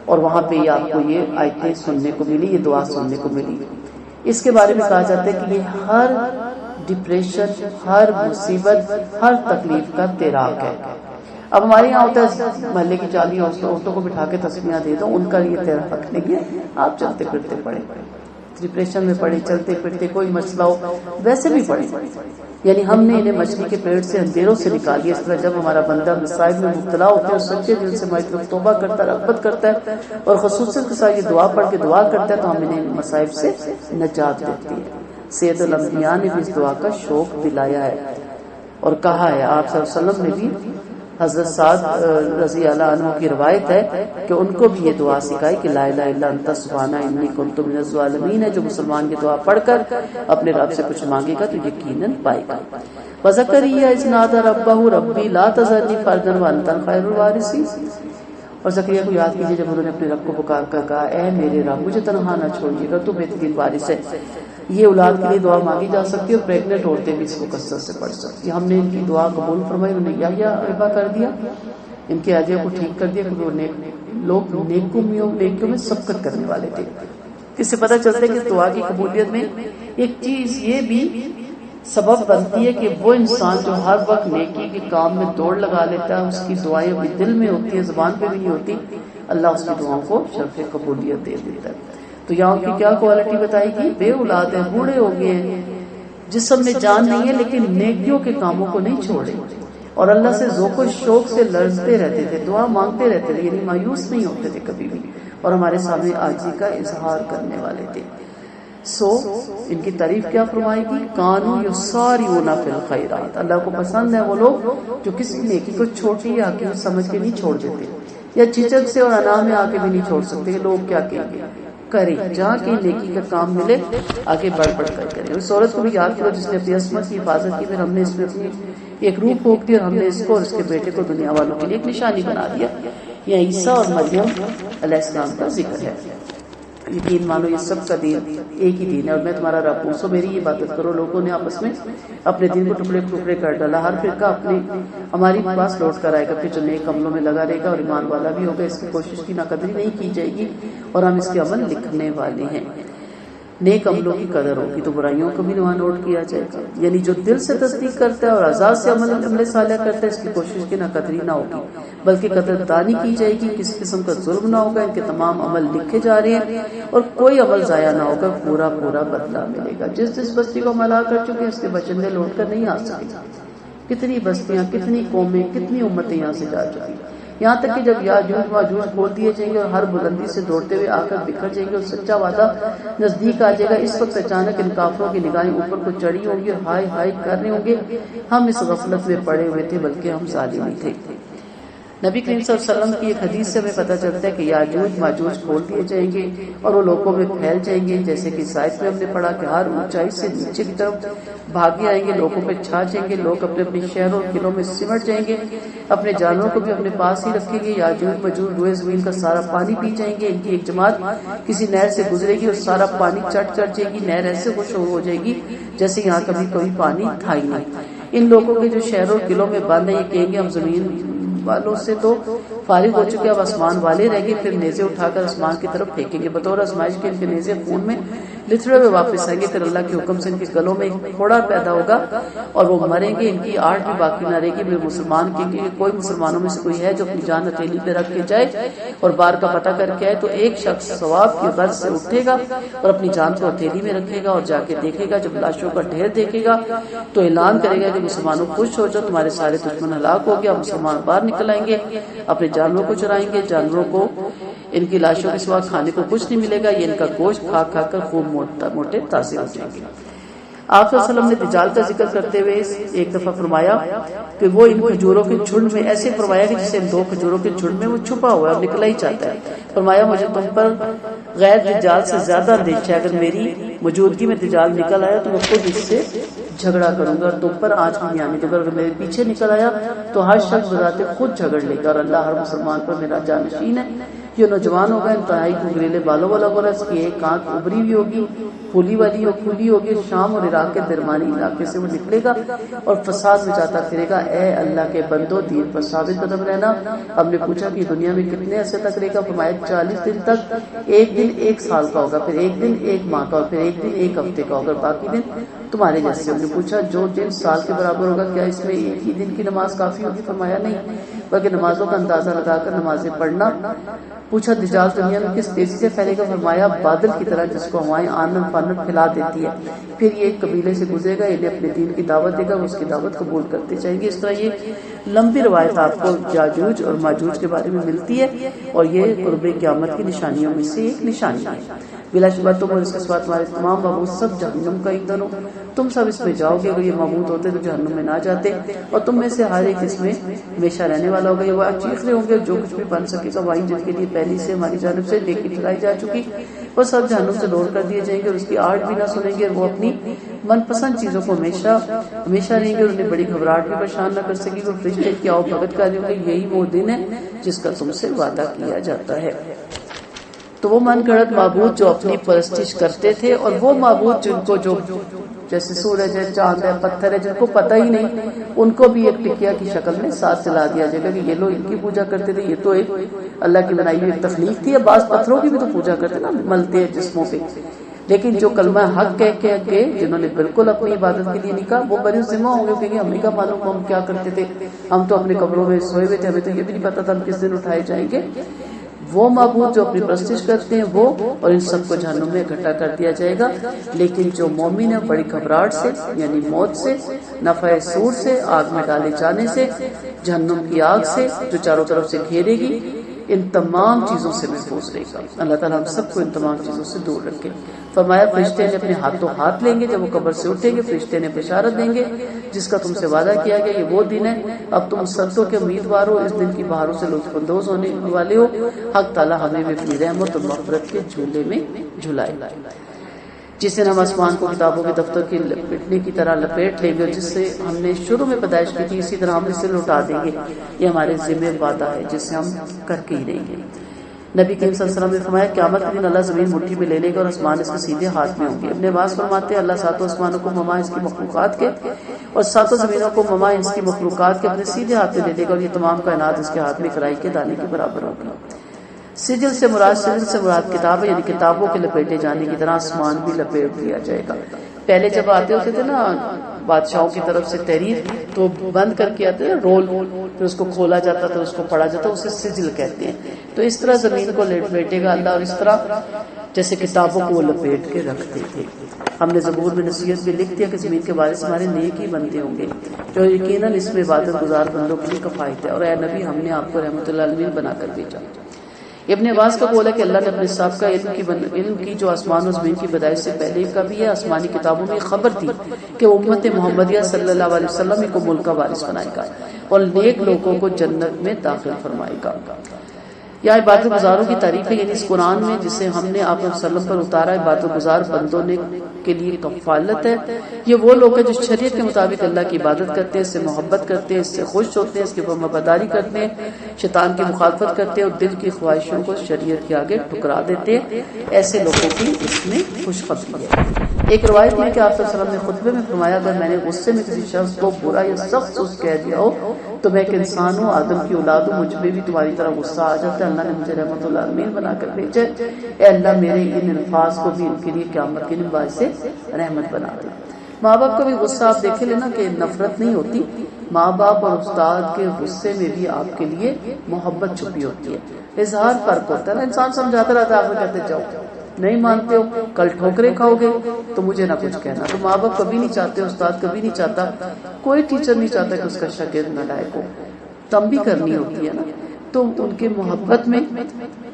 اور وہاں پہ آپ کو یہ آیتیں سننے کو ملی، یہ دعا سننے کو ملی۔ اس کے بارے میں کہا جاتا ہے کہ یہ ہر ڈپریشن، ہر مصیبت، ہر تکلیف کا تیراک ہے۔ اب ہمارے یہاں ہوتا ہے محلے کی 40 عورتوں کو بٹھا کے تسبیحاں دے دو، ان کا یہ تیراک نہیں ہے، آپ چلتے پھرتے پڑے، ڈپریشن میں پڑے، چلتے پھرتے کوئی مسئلہ ہو ویسے بھی پڑے۔ یعنی ہم نے انہیں مچھلی کے پیٹ سے اندھیروں سے نکالی۔ اس طرح جب ہمارا بندہ مصائب میں مبتلا ہوتا ہے اور سچے دل سے ہماری طرف توبہ کرتا ہے، رغبت کرتا ہے، اور خصوصاً کے ساتھ یہ دعا پڑھ کے دعا کرتا ہے، تو ہم انہیں مصائب سے نجات دیتی ہے۔ سید الانبیاء نے بھی اس دعا کا شوق دلایا ہے اور کہا ہے، آپ صلی اللہ علیہ وسلم نے بھی، حضرت سعد رضی اللہ عنہ کی روایت ہے کہ ان کو بھی یہ دعا سکھائی کہ لا الہ الا انت سبحانک انی کنت من الظالمین ہے، جو مسلمان یہ دعا پڑھ کر اپنے رب سے کچھ مانگے گا تو یقیناً پائے گا۔ وَزَكَرِيَّا إِذْ نَادَىٰ رَبَّهُ رَبِّ لَا تَذَرْنِي فَرْدًا وَأَنتَ خَيْرُ الْوَارِثِينَ۔ اور زکریا کو یاد کیجیے جب انہوں نے اپنے رب کو پکار کر کہا اے میرے رب مجھے تنہا نہ چھوڑیے گا، تو بہترین وارث ہے۔ یہ اولاد کے لیے دعا مانگی جا سکتی ہے، اور پریگننٹ عورتیں بھی اس کو کثرت سے پڑھ سکتی ہیں۔ ہم نے ان کی دعا قبول فرمائی، انہوں نے یحییٰ عطا کر دیا، ان کے عاجزی کو ٹھیک کر دیا، کیونکہ وہ لوگ نیکیوں میں سبقت کرنے والے تھے۔ اس سے پتہ چلتا ہے کہ دعا کی قبولیت میں ایک چیز یہ بھی سبب بنتی ہے کہ وہ انسان جو ہر وقت نیکی کے کام میں دوڑ لگا لیتا ہے، اس کی دعائیں بھی دل میں ہوتی ہیں، زبان پہ بھی نہیں ہوتی، اللہ اس کی دعاؤں کو شرف قبولیت دے دیتا ہے۔ تو یہاں کی کیا کوالٹی بتائی گی؟ بے اولاد ہے، بوڑھے ہو گئے ہیں، جسم میں جان نہیں ہے، لیکن نیکیوں کے کاموں کو نہیں چھوڑے، اور اللہ سے ذوق و شوق سے لرزتے رہتے تھے، دعا مانگتے رہتے تھے، یعنی مایوس نہیں ہوتے تھے کبھی بھی، اور ہمارے سامنے عاجزی کا اظہار کرنے والے تھے۔ ان کی تعریف کیا فرمائے گی؟ کانوا یسارعون فی الخیرات، اللہ کو پسند ہے وہ لوگ جو کسی نیکی کو چھوٹی یا حقیر سمجھ کے نہیں چھوڑ دیتے، یا جھجک سے اور انا میں آ کے بھی نہیں چھوڑ سکتے کہ لوگ کیا کہیں گے، کرے جہاں کی نیکی کا کام ملے آگے بڑھ بڑھ کر کرے۔ اس عورت کو بھی یاد کرو جس نے اپنی عصمت کی حفاظت کی، پھر ہم نے اس میں اپنی ایک روح پھونک دی، اور ہم نے اس کو اور اس کے بیٹے کو دنیا والوں کے لیے ایک نشانی بنا دیا۔ یہ عیسیٰ اور مریم علیہ السلام کا ذکر ہے۔ یقین مانو یہ سب کا دین ایک ہی دین ہے اور میں تمہارا رب ہوں، سو میری عبادت کرو۔ لوگوں نے آپس میں اپنے دین کو ٹکڑے ٹکڑے کر ڈالا، ہر فرقہ اپنے ہماری پاس لوٹ کر آئے گا، پھر جو نیک عملوں میں لگا رہے گا اور ایمان والا بھی ہوگا، اس کی کوشش کی ناقدری نہیں کی جائے گی اور ہم اس کے عمل لکھنے والے ہیں۔ نیک عملوں کی قدر ہوگی تو برائیوں کو بھی وہاں نوٹ کیا جائے گا، یعنی جو دل سے تصدیق کرتا ہے اور اعضاء سے عمل صالح کرتا ہے، اس کی کوشش کی ناقدری نہ ہوگی بلکہ قدردانی کی جائے گی، کسی قسم کا ظلم نہ ہوگا، ان کے تمام عمل لکھے جا رہے ہیں اور کوئی عمل ضائع نہ ہوگا، پورا پورا بدلہ ملے گا۔ جس بستی کو ہم ہلاک کر چکے ہیں اس کے بچندے لوٹ کر نہیں آ سکے۔ کتنی بستیاں، کتنی قومیں، کتنی امتیں یہاں سے جا چکی، یہاں تک کہ جب یاجوج ماجوج کھول دیے جائیں گے اور ہر بلندی سے دوڑتے ہوئے آ کر بکھر جائیں گے اور سچا وعدہ نزدیک آ جائے گا، اس وقت اچانک ان کافروں کی نگاہیں اوپر کو چڑھی ہوں گی اور ہائے ہائے کر رہے ہوں گے، ہم اس غفلت میں پڑے ہوئے تھے بلکہ ہم ظالم ہی تھے۔ نبی کریم صلی اللہ علیہ وسلم کی ایک حدیث سے ہمیں پتہ چلتا ہے کہ یاجوج ماجوج کھول دیے جائیں گے اور وہ لوگوں میں پھیل جائیں گے، جیسے کہ سائد میں ہم نے پڑھا کہ ہر اونچائی سے نیچے کی طرف بھاگے آئیں گے، لوگوں پہ چھا جائیں گے، لوگ اپنے اپنے شہروں اور قلعوں میں سمٹ جائیں گے، اپنے جانوروں کو بھی اپنے پاس ہی رکھیں گے۔ یاجوج ماجوج روئے زمین کا سارا پانی پی جائیں گے، ان کی ایک جماعت کسی نہر سے گزرے گی اور سارا پانی چٹ کر جائے گی، نہر ایسے خشک ہو جائے گی جیسے یہاں کبھی پانی تھا ہی نہیں۔ ان لوگوں کے جو شہروں اور قلعوں میں بند ہیں، یہ کہیں گے ہم زمین والوں سے تو فارغ ہو چکے، اب آسمان والے رہ گئے، پھر نیزے اٹھا کر آسمان کی طرف پھینکیں گے، بطور آزمائش کے ان کے نیزے خون میں لتڑے ہوئے واپس آئیں گے، پھر اللہ کے حکم سے ان کے گلوں میں ایک پھوڑا پیدا ہوگا اور وہ مریں گے، ان کی آڑ بھی باقی نہ رہے گی۔ میرے مسلمان کی کوئی مسلمانوں میں سے کوئی ہے جو اپنی جان ہتھیلی پہ رکھ کے جائے اور بار کا پتہ کر کے آئے، تو ایک شخص ثواب کی غرض سے اٹھے گا اور اپنی جان کو ہتھیلی میں رکھے گا اور جا کے دیکھے گا، جب لاشوں کا ڈھیر دیکھے گا تو اعلان کرے گا کہ مسلمانوں خوش ہو جاؤ، تمہارے سارے دشمن ہلاک ہو گیا۔ مسلمان باہر نکل آئیں گے، اپنے جانوروں کو چرائیں گے، جانوروں کو ان کی لاشوں کے سوا کھانے کو کچھ نہیں ملے گا، یہ ان کا گوشت کھا کھا کر خوب موٹے تازے ہو جائیں گے۔ آپ صلی اللہ علیہ وسلم نے دجال کا ذکر کرتے ہوئے ایک دفعہ فرمایا کہ وہ ان کھجوروں کے جھنڈ میں، ایسے فرمایا کہ جسے ان دو کھجوروں کے جھنڈ میں وہ چھپا ہوا ہے اور نکلا ہی چاہتا ہے۔ فرمایا مجھے تم پر غیر دجال سے زیادہ اندیشہ ہے، اگر میری موجودگی میں دجال نکل آیا تو میں خود اس سے جھگڑا کروں گا اور تم پر آج کی نیامی دوں گا، اگر میرے پیچھے نکل آیا تو ہر شخص بذات خود جھگڑ لے گا اور اللہ ہر مسلمان پر میرا جانشین ہے۔ یہ نوجوان ہوگا، انتہائی گھریلے بالوں والا ہوگا، اس کی ایک آنکھ ابری ہوئی ہوگی، پھولی کھلی ہوگی، شام اور عراق کے درمیانی علاقے سے وہ نکلے گا اور فساد میں جاتا پھرے گا۔ اے اللہ کے بندو، دین پر ثابت قدم رہنا۔ ہم نے پوچھا کہ دنیا میں کتنے عرصے تک رہے گا؟ فرمایا 40 دن تک، ایک دن 1 سال کا ہوگا، پھر ایک دن 1 ماہ کا، اور پھر ایک دن 1 ہفتے کا ہوگا، باقی دن تمہارے جیسے۔ ہم نے پوچھا جو دن سال کے برابر ہوگا کیا اس میں ایک ہی دن کی نماز کافی ہوگی؟ فرمایا نہیں، بلکہ نمازوں کا اندازہ لگا کر نمازیں پڑھنا۔ پوچھا دجال دنیا میں کس تیزی سے پھیلے گا؟ فرمایا بادل کی طرح جس کو ہوائیں آنن فانن پھیلا دیتی ہے، پھر یہ ایک قبیلے سے گزرے گا، انہیں اپنے دین کی دعوت دے گا، وہ اس کی دعوت قبول کرتے جائیں گے۔ اس طرح یہ لمبی روایت آپ کو یاجوج اور ماجوج کے بارے میں ملتی ہے اور یہ قرب قیامت کی نشانیوں میں سے ایک نشانی ہے۔ بلا شبہ تم اور اس کے ساتھ تمہارے تمام معبود سب جہنم کا ایندھن ہو، تم سب اس میں جاؤ گے، اگر یہ معبود ہوتے تو جہنم میں نہ جاتے، اور تم میں سے ہر ایک اس میں ہمیشہ رہنے والا ہوگا۔ یہ وہ چیخ رہے ہوں گے جو کچھ بھی بن سکے گا وہی، جن کے لیے پہلی سے ہماری جانب سے نیکی ٹھہرائی جا چکی، وہ سب جہنم سے دور کر دیے جائیں گے اور اس کی آڑ بھی نہ سنیں گے، اور وہ اپنی من پسند چیزوں کو ہمیشہ رہیں گے اور انہیں بڑی گھبراہٹ بھی پریشان نہ کر سکے گی، اور فرشتے کی آؤ بھگت کر رہے ہوں گے۔ یہی وہ دن ہے جس کا تم سے وعدہ کیا جاتا ہے۔ تو وہ من گھڑت معبود جو اپنی پرستش کرتے تھے، اور وہ معبود جن کو جو جیسے سورج ہے، چاند ہے، پتھر ہے، جن کو پتہ ہی نہیں، ان کو بھی ایک ٹکیا کی شکل میں ساتھ چلا دیا جائے گا کہ یہ لوگ ان کی پوجا کرتے تھے، یہ تو ایک اللہ کی بنائی ہوئی تخلیق تھی۔ بعض پتھروں کی بھی تو پوجا کرتے نا، ملتے ہیں جسموں پہ، لیکن جو کلمہ حق کہہ کے جنہوں نے بالکل اپنی عبادت کے لیے نہیں کہا، وہ بری ذمہ ہوں گے کہ ہمیں کیا معلوم ہم کیا کرتے تھے، ہم تو اپنے قبروں میں سوئے ہوئے تھے، ہمیں تو یہ بھی نہیں پتا تھا ہم کس دن اٹھائے جائیں گے۔ وہ معبود جو اپنی پرستش کرتے ہیں وہ، اور ان سب کو جہنم میں اکٹھا کر دیا جائے گا۔ لیکن جو مومن ہے بڑی گھبراہٹ سے، یعنی موت سے، نفع سور سے، آگ میں ڈالے جانے سے، جہنم کی آگ سے جو چاروں طرف سے گھیرے گی، ان تمام چیزوں سے محفوظ رہے گا۔ اللہ تعالیٰ ہم سب کو ان تمام چیزوں سے دور رکھے۔ فرمایا فرشتے نے اپنے ہاتھوں ہاتھ لیں گے، جب وہ قبر سے اٹھیں گے فرشتے نے بشارت دیں گے جس کا تم سے وعدہ کیا گیا، یہ وہ دن ہے، اب تم سردوں کے امیدوار ہو، اس دن کی بہاروں سے لطف اندوز ہونے والے ہو۔ حق تعالیٰ ہمیں بھی اپنی رحمت اور مغفرت کے جھولے میں جھلائے، جس سے ہم آسمان کو کتابوں کے دفتر کی لپیٹنے کی طرح لپیٹ لیں گے، اور جس سے ہم نے شروع میں پیدائش کی تھی اسی طرح ہم اسے لوٹا دیں گے۔ یہ ہمارے ذمہ وعدہ ہے جس سے ہم کر کے ہی رہیں گے۔ نبی کریم صلی اللہ علیہ وسلم نے فرمایا قیامت کے دن اللہ زمین مٹھی میں لے لے گا اور آسمان اس کے سیدھے ہاتھ میں ہوں گے۔ ابن عباس فرماتے ہیں اللہ ساتوں آسمانوں کو مما اس کی مخلوقات کے اور ساتوں زمینوں کو مما اس کی مخلوقات کے اپنے سیدھے ہاتھ میں لے لے گا اور یہ تمام کائنات اس کے ہاتھ میں کرائی کے دانے کے برابر ہوگی۔ سجل سے مراد کتاب ہے، یعنی کتابوں کے لپیٹے جانے کی طرح آسمان بھی لپیٹ دیا جائے گا۔ پہلے جب آتے ہوتے تھے نا بادشاہوں کی طرف سے تحریر تو بند کر کے آتے ہیں رول، پھر اس کو کھولا جاتا تھا، اس کو پڑھا جاتا، اسے سجل کہتے ہیں۔ تو اس طرح زمین کو لپیٹے گا اللہ، اور اس طرح جیسے کتابوں کو وہ لپیٹ کے رکھتے تھے۔ ہم نے زبور میں نصیحت بھی لکھ دیا کہ زمین کے بارے سے ہمارے نیک ہی بنتے ہوں گے، جو یقیناً اس میں عبادت گزار بندوں کے لیے کفایت ہے، اور اے نبی ہم نے آپ کو رحمت للعالمین بنا کر بھیجا۔ ابن عباس کا قول ہے کہ اللہ نے اپنے سابقہ علم کی جو آسمان و زمین کی پیدائش سے پہلے کا بھی ہے، آسمانی کتابوں میں خبر تھی کہ امت محمدیہ صلی اللہ علیہ وسلم کو ملک کا وارث بنائے گا اور نیک لوگوں کو جنت میں داخل فرمائے گا۔ یہاں عبادت گزاروں کی تعریف ہے، یعنی اس قرآن میں جسے ہم نے آپ وسلم پر اتارا عبادت گزار بندوں نے کے لیے کفالت ہے۔ یہ وہ لوگ ہیں جو شریعت کے مطابق اللہ کی عبادت کرتے ہیں، اس سے محبت کرتے ہیں، اس سے خوش ہوتے ہیں، اس کی وفاداری کرتے ہیں، شیطان کی مخالفت کرتے ہیں اور دل کی خواہشوں کو شریعت کے آگے ٹھکرا دیتے ہیں۔ ایسے لوگوں کی اس میں خوشخبری ہے۔ ایک روایت ہے کہ آپ صلی اللہ علیہ وسلم نے خطبے میں فرمایا اگر میں نے غصے میں کسی شخص کو برا یا سخت سست کہہ دیا ہو تو میں ایک انسان ہوں، آدم کی اولاد ہوں، مجھ میں بھی تمہاری طرح غصہ آ جاتا ہے، اللہ نے مجھے رحمت للعالمین بنا کر بھیجا، اے اللہ میرے ان الفاظ کو بھی ان کے لیے قیامت کے دن باعث رحمت بنا دے۔ ماں باپ کا بھی غصہ آپ دیکھیں لینا کہ نفرت نہیں ہوتی، ماں باپ اور استاد کے غصے میں بھی آپ کے لیے محبت چھپی ہوتی ہے، اظہار فرق ہوتا ہے نا، انسان سمجھاتا رہتا ہے، آپ کہتے جاؤ نہیں مانتے ہو کل ٹھوکرے کھاؤ گے تو مجھے نہ کچھ کہنا۔ تو ماں باپ کبھی نہیں چاہتے، استاد کبھی نہیں چاہتا، کوئی ٹیچر نہیں چاہتا کہ اس کا شاگرد نالائق ہو، تم بھی کرنی ہوتی ہے نا۔ تو ان کے محبت میں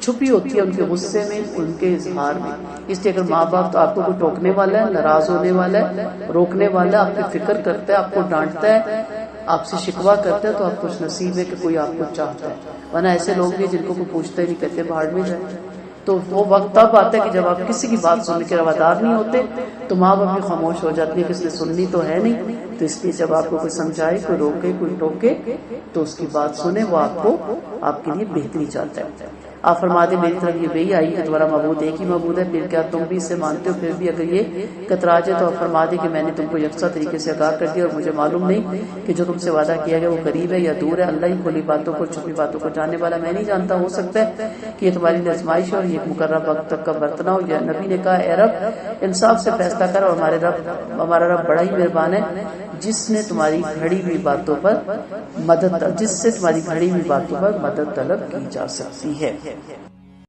چھپی ہوتی ہے، ان کے غصے میں، ان کے اظہار میں۔ اس لیے اگر ماں باپ تو آپ کو کوئی ٹوکنے والا ہے، ناراض ہونے والا ہے، روکنے والا ہے، آپ کی فکر کرتا ہے، آپ کو ڈانٹتا ہے، آپ سے شکوہ کرتا ہے، تو آپ خوش نصیب ہے کہ کوئی آپ کو چاہتا ہے، ورنہ ایسے لوگ بھی جن کو کوئی پوچھتا ہی نہیں، کہتے بھاڑ میں جائے۔ تو وہ وقت تب آتا ہے کہ جب آپ کسی کی بات سننے کے روادار نہیں ہوتے، تو ماں باپ بھی خاموش ہو جاتی ہے کہ اس نے سننی تو ہے نہیں، تو اس لیے جب آپ کو کوئی سمجھائے، کوئی روکے، کوئی ٹوکے تو اس کی بات سنیں، وہ آپ کو آپ کے لیے بہتری چاہتا ہے۔ آپ فرماتے میری طرف یہ وہی آئی کہ تمہارا معبود ایک ہی معبود ہے، پھر کیا تم بھی اسے مانتے ہو؟ پھر بھی اگر یہ کترا جائے تو آپ فرما دیں کہ میں نے تم کو یکساں طریقے سے آگاہ کر دیا اور مجھے معلوم نہیں کہ جو تم سے وعدہ کیا گیا وہ قریب ہے یا دور ہے۔ اللہ ہی کھلی باتوں کو چھپی باتوں کو جاننے والا، میں نہیں جانتا، ہو سکتا ہے کہ یہ تمہاری آزمائش ہے اور یہ ایک مقررہ وقت تک کا برتنا ہو۔ یا نبی نے کہا اے رب انصاف سے فیصلہ کر، اور ہمارا رب بڑا ہی مہربان ہے جس نے تمہاری گھڑی ہوئی باتوں پر مدد طلب کی جا سکتی ہے۔